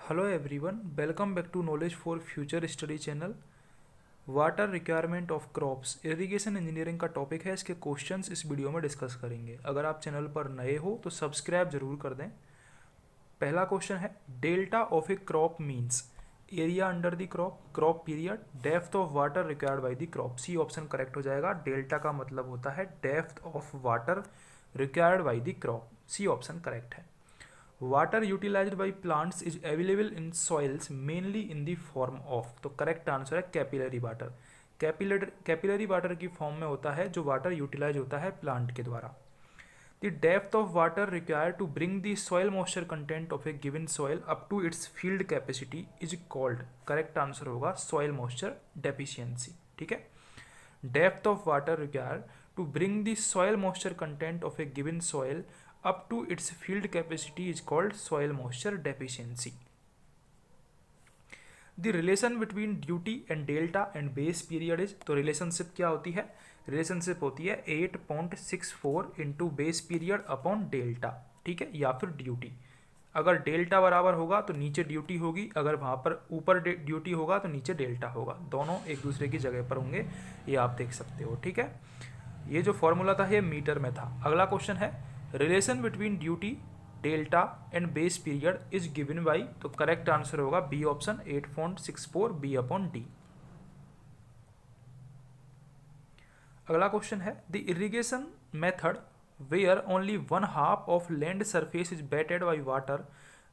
Hello everyone, welcome back to Knowledge for Future Study channel. Water requirement of crops irrigation engineering का topic है। इसके questions इस video में discuss करेंगे। अगर आप चैनल पर नए हो तो सब्सक्राइब जरूर कर दें। पहला क्वेश्चन है, delta of a crop means area under the crop, crop period, depth of water required by the crop. C option correct हो जाएगा। डेल्टा का मतलब होता है depth of water required by the crop. C option correct है। Water utilized by plants is available in soils mainly in the form of. तो correct answer है capillary water. Capillary water की फॉर्म में होता है जो वाटर यूटिलाइज होता है प्लांट के द्वारा। The depth of water required to bring the soil moisture content of a given soil up to its field capacity is called. Correct answer होगा सॉइल मॉइस्चर डेफिशिएंसी। ठीक है, depth of water required to bring the soil moisture content of a given soil up to its field capacity is called soil moisture deficiency. The relation between duty and delta and base period is, तो relationship क्या होती है? Relationship होती है 8.64 into base period upon delta. ठीक है, या फिर ड्यूटी। अगर डेल्टा बराबर होगा तो नीचे ड्यूटी होगी, अगर वहाँ पर ऊपर ड्यूटी होगा तो नीचे डेल्टा होगा। दोनों एक दूसरे की जगह पर होंगे, ये आप देख सकते हो। ठीक है, ये जो फॉर्मूला था ये मीटर में था। अगला क्वेश्चन है, relation between duty delta and base period is given by. तो करेक्ट आंसर होगा B option 8.64 B upon D. अगला क्वेश्चन है, the irrigation method where only one half of land surface is wetted by water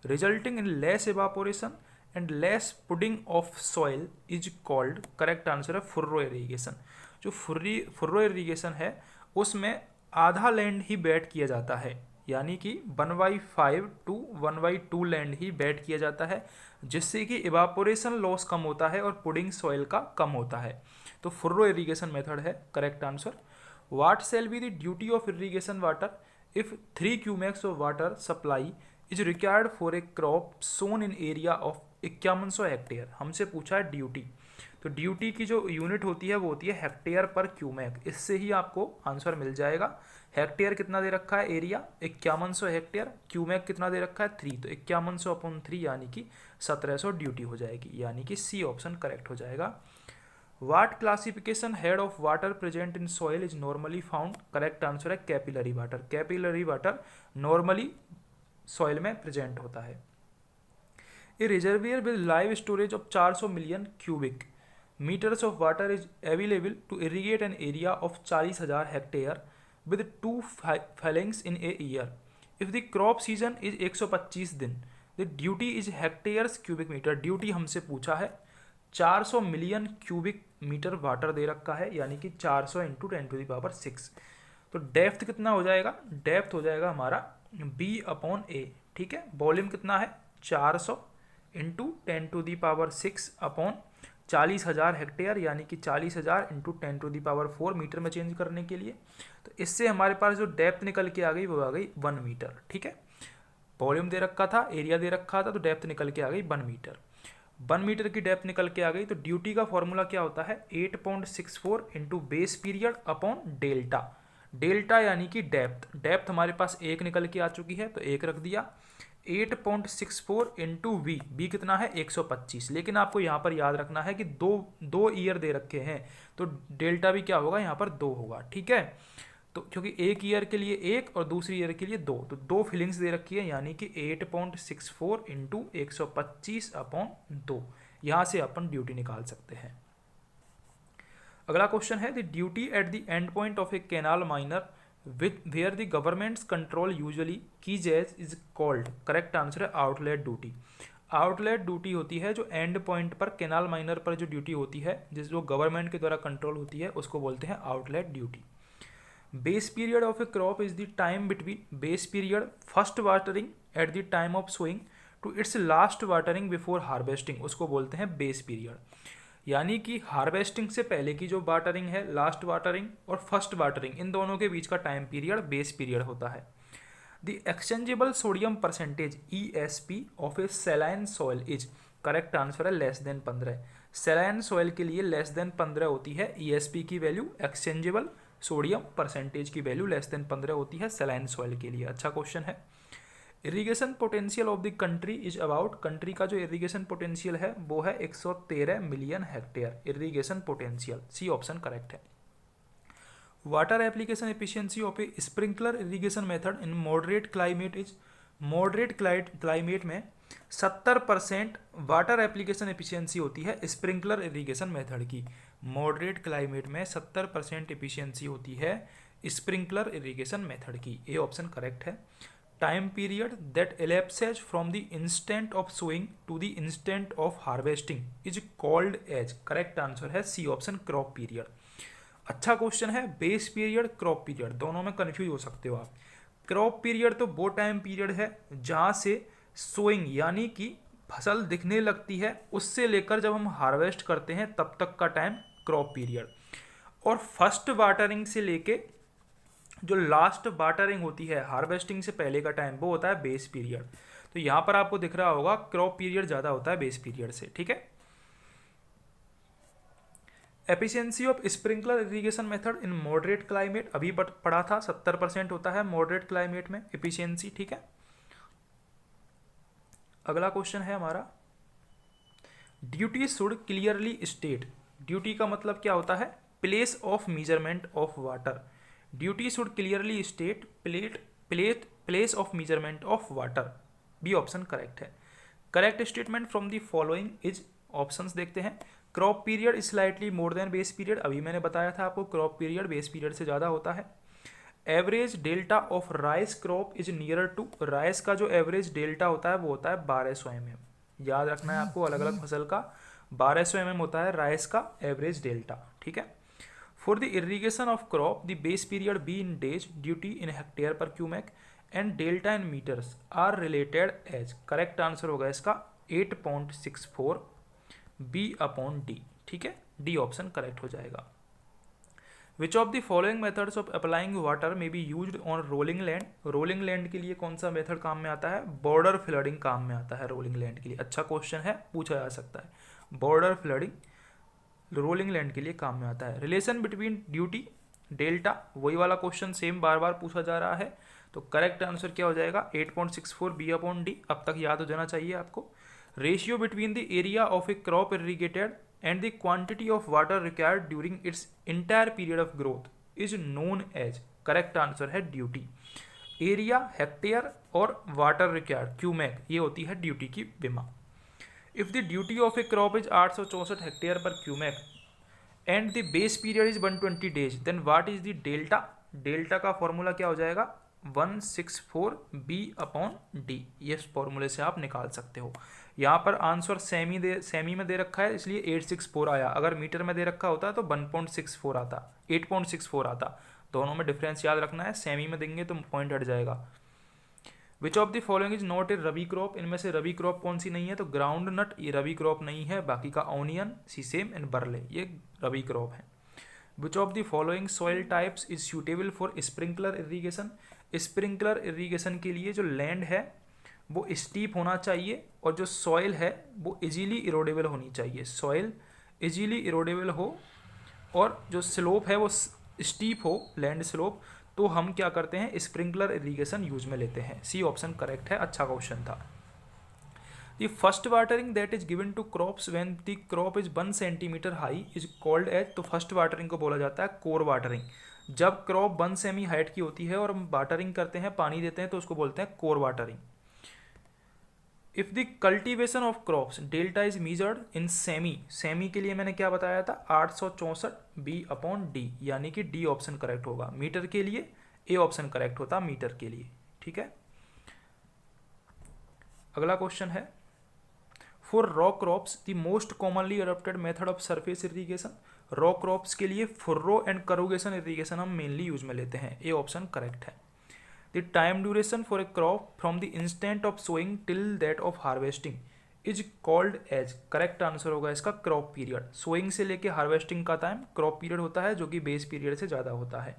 resulting in less evaporation and less pudding of soil is called. Correct answer है furrow irrigation. जो फुर्रो irrigation है उसमें आधा land ही बेट किया जाता है, यानी कि 1/5 टू 1/2 लैंड ही बेट किया जाता है, जिससे कि इवापोरेशन लॉस कम होता है और पुडिंग सॉइल का कम होता है। तो फुर्रो इरिगेशन मेथड है correct answer. What shall be the duty of irrigation water if 3 cumecs of water supply is required for a crop sown in area of 5100 hectare. हमसे पूछा है ड्यूटी, तो duty की जो यूनिट होती है वो होती है हेक्टेयर पर क्यूमेक। इससे ही आपको आंसर मिल जाएगा। हेक्टेयर कितना दे रखा है एरिया 5100 हेक्टेयर, क्यूमेक कितना दे रखा है 3, तो 5100 अपॉन 3 यानी कि 1700 ड्यूटी हो जाएगी, यानी कि सी ऑप्शन करेक्ट हो जाएगा। What classification head of water present in soil is normally found. Correct answer है capillary water. Capillary water normally soil में प्रेजेंट होता है। A reservoir with live storage of 400 million cubic meters of water is available to irrigate an area of 40,000 hectare with 2 fallings in a year. If the crop season is 125 दिन, the duty is hectares cubic meter. Duty हमसे पूछा है 400 million cubic metre water दे रखा है, यानी कि 400 into 10⁶। तो depth कितना हो जाएगा? डेप्थ हो जाएगा हमारा b अपॉन ए। ठीक है, वॉल्यूम कितना है 400 इंटू 10⁶ अपॉन 40,000 हेक्टेयर, यानी कि 40,000 इंटू 10⁴ मीटर में चेंज करने के लिए। तो इससे हमारे पास जो डेप्थ निकल के आ गई वो आ गई 1 मीटर। ठीक है, वॉल्यूम दे रखा था, एरिया दे रखा था, तो डेप्थ निकल के आ गई 1 मीटर। 1 मीटर की डेप्थ निकल के आ गई। तो ड्यूटी का फॉर्मूला क्या होता है 8.64 into base period upon delta. Delta यानी कि डेप्थ। डेप्थ हमारे पास 1 निकल के आ चुकी है तो 1 रख दिया। 8.64 इंटू बी कितना है 125। लेकिन आपको यहाँ पर याद रखना है कि दो ईयर दे रखे हैं, तो डेल्टा भी क्या होगा यहाँ पर 2 होगा। ठीक है, तो क्योंकि एक ईयर के लिए 1 और दूसरी ईयर के लिए 2, तो 2 फिलिंग्स दे रखी है, यानी कि 8.64 इंटू 125 अपॉन 2। यहाँ से अपन ड्यूटी निकाल सकते हैं। अगला क्वेश्चन है, the duty at the end point of A canal minor where the government's control usually keys as is called। Correct answer है आउटलेट ड्यूटी। आउटलेट ड्यूटी होती है जो एंड पॉइंट पर कैनाल माइनर पर जो ड्यूटी होती है, जिस जो गवर्नमेंट के द्वारा कंट्रोल होती है, उसको बोलते हैं outlet duty. Base period of a crop is the time between base period first watering at the time of sowing to its last watering before harvesting, उसको बोलते हैं बेस पीरियड। यानी कि हार्वेस्टिंग से पहले की जो वाटरिंग है, लास्ट वाटरिंग और फर्स्ट वाटरिंग, इन दोनों के बीच का टाइम पीरियड बेस पीरियड होता है। The exchangeable sodium percentage ESP of A saline soil is. Correct answer है लेस देन 15। सैलाइन सॉइल के लिए लेस देन 15 होती है ESP की वैल्यू, एक्सचेंजेबल सोडियम परसेंटेज की वैल्यू लेस देन 15 होती है सैलाइन सॉइल के लिए। अच्छा क्वेश्चन है। Irrigation potential of the country is about, country का जो इरिगेशन पोटेंशियल है वो है 113 million hectare irrigation potential, C option correct है। Water application efficiency of a sprinkler irrigation method in moderate climate is, moderate climate में 70% water application efficiency होती है sprinkler irrigation method की। मॉडरेट क्लाइमेट में 70% efficiency होती है स्प्रिंकलर इरिगेशन मेथड की, A option correct है। Time period that elapses from the instant of sowing to the instant of harvesting is called as, correct answer है C option crop period. अच्छा question है, base period crop period दोनों में confuse हो सकते हो आप। क्रॉप पीरियड तो वो टाइम पीरियड है जहाँ से सोइंग यानी कि फसल दिखने लगती है उससे लेकर जब हम हार्वेस्ट करते हैं तब तक का टाइम क्रॉप पीरियड, और फर्स्ट वाटरिंग से लेके जो लास्ट वाटरिंग होती है हार्वेस्टिंग से पहले का टाइम वो होता है बेस पीरियड। तो यहाँ पर आपको दिख रहा होगा क्रॉप पीरियड ज़्यादा होता है बेस पीरियड से, ठीक है। Efficiency of sprinkler irrigation method in moderate climate अभी पढ़ा था 70% होता है मॉडरेट क्लाइमेट में एफिशिएंसी, ठीक है। अगला क्वेश्चन है हमारा, duty should clearly state, duty का मतलब क्या होता है, place of measurement of water, duty should clearly state place of measurement of water, B option correct है। Correct statement from the following is, options देखते हैं। Crop period slightly more than base period, अभी मैंने बताया था आपको crop period base period से ज़्यादा होता है। Average delta of rice crop is near to, rice का जो एवरेज डेल्टा होता है वो होता है 1200 mm, याद रखना है आपको, अलग अलग फसल का 1200 mm होता है राइस का एवरेज डेल्टा, ठीक है। For the irrigation of crop the base period be in days, duty in hectare per cumec and delta in metres are related as, correct answer होगा इसका 8.64 B/D, ठीक है, डी ऑप्शन करेक्ट हो जाएगा। विच of the following methods of applying water may be used on rolling land, rolling land के लिए कौन सा मेथड काम में आता है, बॉर्डर फ्लडिंग काम में आता है रोलिंग लैंड के लिए, अच्छा क्वेश्चन है, पूछा जा सकता है। बॉर्डर फ्लडिंग रोलिंग लैंड के लिए काम में आता है। रिलेशन बिटवीन ड्यूटी डेल्टा, वही वाला क्वेश्चन सेम बार बार पूछा जा रहा है, तो करेक्ट आंसर क्या हो जाएगा 8.64 B/D, अब तक याद हो जाना चाहिए आपको। Ratio between the area of a crop irrigated and the quantity of water required during its entire period of growth is known as, correct answer है ड्यूटी। एरिया हेक्टेयर और वाटर रिक्वायर्ड क्यूमेक, ये होती है duty की विमा। If the duty of a crop is 864 hectare per cumec and the base period is 120 days, then what is the delta, delta का formula क्या हो जाएगा 164 B/D, ये फॉर्मूले से आप निकाल सकते हो। यहाँ पर आंसर सेमी में दे रखा है इसलिए 864 आया, अगर मीटर में दे रखा होता तो 1.64 आता, 8.64 आता, दोनों में डिफरेंस याद रखना है, सेमी में देंगे तो पॉइंट हट जाएगा। विच of the following is not a rabi crop, इनमें से रबी क्रॉप कौन सी नहीं है, तो ग्राउंड नट ये रबी क्रॉप नहीं है, बाकी का ऑनियन, सीसेम एंड बरले ये रबी क्रॉप है। विच of the following soil types is suitable for sprinkler irrigation, sprinkler irrigation के लिए जो लैंड है वो स्टीप होना चाहिए और जो सॉइल है वो इजीली इरोडेबल होनी चाहिए, सॉइल इजीली इरोडेबल हो और जो स्लोप है वो स्टीप हो, लैंड स्लोप, तो हम क्या करते हैं स्प्रिंकलर इरीगेशन यूज में लेते हैं, सी ऑप्शन करेक्ट है, अच्छा क्वेश्चन था। The first watering that is given to crops when the crop is 1 centimeter high is called as, तो फर्स्ट वाटरिंग को बोला जाता है कोर वाटरिंग, जब क्रॉप 1 सेमी हाइट की होती है और हम वाटरिंग करते हैं पानी देते हैं तो उसको बोलते हैं core watering. If the cultivation of crops delta is measured in semi, semi के लिए मैंने क्या बताया था 864 B/D, यानी कि डी ऑप्शन करेक्ट होगा। मीटर के लिए ए ऑप्शन करेक्ट होता मीटर के लिए, ठीक है। अगला क्वेश्चन है, for row crops the most commonly adopted method of surface irrigation, row crops के लिए फुर्रो एंड करोगेशन इरीगेशन हम मेनली यूज में लेते हैं, ए ऑप्शन करेक्ट है। The time duration for a crop from the instant of sowing till that of harvesting is called as, correct answer होगा इसका crop period, sowing से लेके harvesting का टाइम क्रॉप पीरियड होता है जो कि बेस पीरियड से ज़्यादा होता है।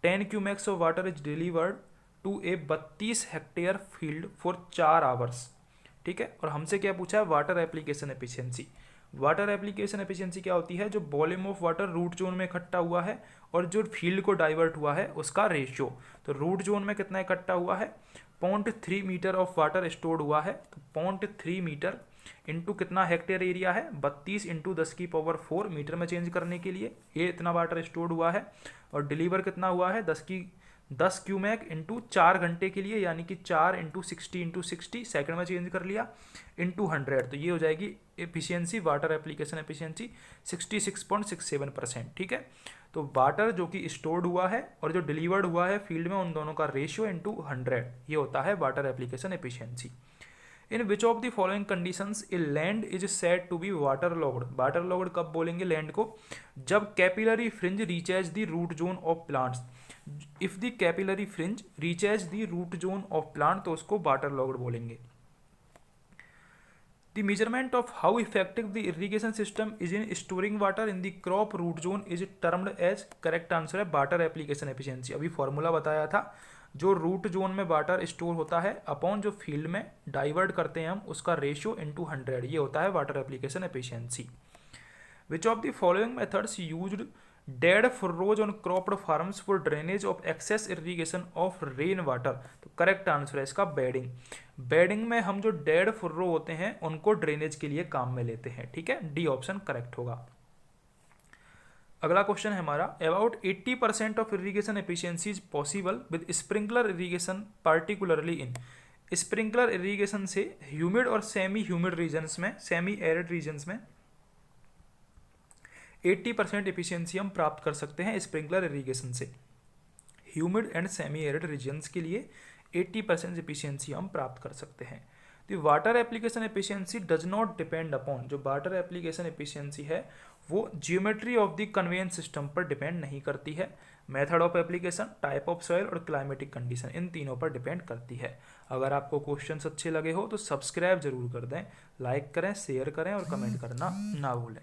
10 cumecs of water is delivered to a 32 hectare field for 4 hours, ठीक है। और हमसे क्या पूछा है water application efficiency, water application efficiency क्या होती है, जो volume of water root zone में इकट्ठा हुआ है और जो फील्ड को डाइवर्ट हुआ है उसका रेशियो। तो रूट जोन में कितना इकट्ठा हुआ है, 0.3 मीटर ऑफ वाटर स्टोर्ड हुआ है, तो 0.3 मीटर इंटू कितना हेक्टेयर एरिया है, 32 इंटू 10⁴ मीटर में चेंज करने के लिए ये इतना वाटर स्टोर्ड हुआ है। और डिलीवर कितना हुआ है, 10 क्यूमेक इंटू 4 घंटे के लिए, यानी कि 4 इंटू 60 सेकंड में चेंज कर लिया इंटू 100, तो ये हो जाएगी एफिशिएंसी, वाटर एप्लीकेशन एफिशिएंसी 66.67%। ठीक है, तो वाटर जो कि स्टोर्ड हुआ है और जो डिलीवर्ड हुआ है फील्ड में, उन दोनों का रेशियो इंटू 100, ये होता है water application efficiency. In which of the following conditions a land is said to be waterlogged. Waterlogged कब बोलेंगे लैंड को, जब capillary fringe reaches the root zone of plants. If the capillary fringe reaches the root zone of plant तो उसको waterlogged बोलेंगे। The measurement of how effective the irrigation system is in storing water in the crop root zone is termed as, correct answer है water application efficiency. अभी formula बताया था, जो root zone में water store होता है upon जो field में डाइवर्ट करते हैं हम उसका रेशियो इंटू 100, ये होता है water application efficiency. Which of the following methods used dead furrows on cropped farms for drainage of excess irrigation of rain water. तो करेक्ट आंसर है इसका बेडिंग। बेडिंग में हम जो डेड फुर्रो होते हैं उनको ड्रेनेज के लिए काम में लेते हैं। ठीक है, डी ऑप्शन करेक्ट होगा। अगला क्वेश्चन है हमारा, about 80% of irrigation efficiency is possible with sprinkler irrigation particularly in. Sprinkler irrigation से ह्यूमिड और सेमी ह्यूमिड रीजन्स में, सेमी एरिड रीजन्स में 80% एफिशिएंसी हम प्राप्त कर सकते हैं स्प्रिंकलर इरिगेशन से। Humid and semi arid regions के लिए 80% एफिशिएंसी हम प्राप्त कर सकते हैं। तो water application efficiency does not depend upon, जो वाटर एप्लीकेशन एफिशिएंसी है वो geometry of the conveyance system पर डिपेंड नहीं करती है, method of application, type of soil और क्लाइमेटिक कंडीशन, इन तीनों पर डिपेंड करती है। अगर आपको क्वेश्चंस अच्छे लगे हो तो सब्सक्राइब जरूर कर दें, लाइक करें, शेयर करें और कमेंट करना ना भूलें।